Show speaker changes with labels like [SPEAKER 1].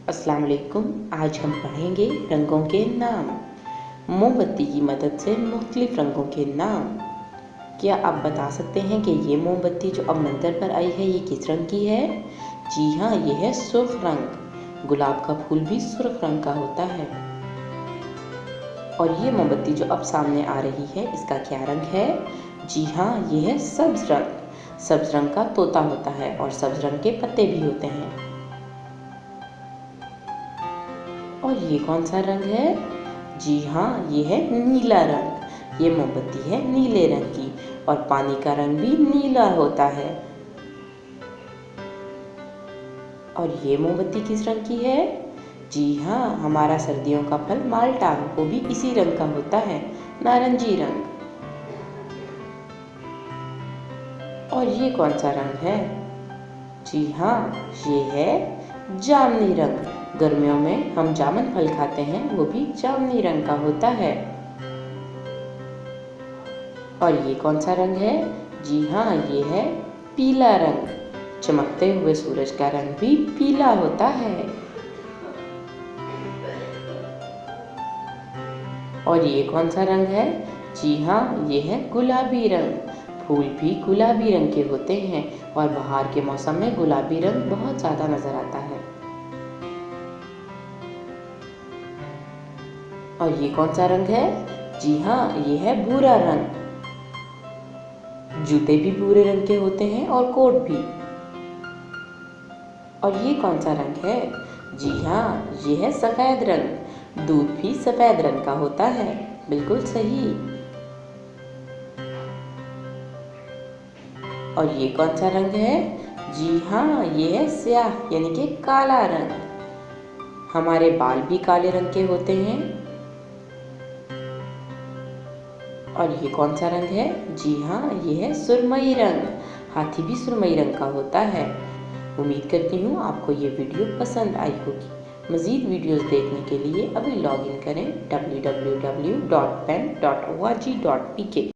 [SPEAKER 1] अस्सलाम वालेकुम। आज हम पढ़ेंगे रंगों के नाम। मोमबत्ती की मदद से मुख्तलिफ रंगों के नाम। क्या आप बता सकते हैं कि ये मोमबत्ती जो अब मंजर पर आई है ये किस रंग की है? जी हाँ, ये है सुर्ख रंग। गुलाब का फूल भी सुर्ख रंग का होता है। और ये मोमबत्ती जो अब सामने आ रही है इसका क्या रंग है? जी हाँ, ये है सब्ज रंग। सब्ज रंग का तोता होता है और सब्ज रंग के पत्ते भी होते हैं। और ये कौन सा रंग है? जी हाँ, ये है नीला रंग। ये मोमबत्ती है नीले रंग की और पानी का रंग भी नीला होता है। और ये मोमबत्ती किस रंग की है? जी हाँ, हमारा सर्दियों का फल माल्टा वो भी इसी रंग का होता है, नारंगी रंग। और ये कौन सा रंग है? जी हाँ, ये है जामुनी रंग। गर्मियों में हम जामुन फल खाते हैं, वो भी जामुनी रंग का होता है। और ये कौन सा रंग है? जी हाँ, ये है पीला रंग। चमकते हुए सूरज का रंग भी पीला होता है। और ये कौन सा रंग है? जी हाँ, ये है गुलाबी रंग। फूल भी गुलाबी रंग के होते हैं और बहार के मौसम में गुलाबी रंग बहुत ज़्यादा नजर आता है। और ये कौन सा रंग है? जी हाँ, ये है भूरा रंग। जूते भी भूरे रंग के होते हैं और कोट भी। और ये कौन सा रंग है? जी हाँ, ये है सफेद रंग। दूध भी सफेद रंग का होता है। बिल्कुल सही। और ये कौन सा रंग है? जी हाँ, ये है स्याह यानी कि काला रंग। हमारे बाल भी काले रंग के होते हैं। और ये कौन सा रंग है? जी हाँ, ये है सुरमई रंग। हाथी भी सुरमई रंग का होता है। उम्मीद करती हूँ आपको ये वीडियो पसंद आई होगी। मज़ीद वीडियोस देखने के लिए अभी लॉगिन करें www.pen.org.pk।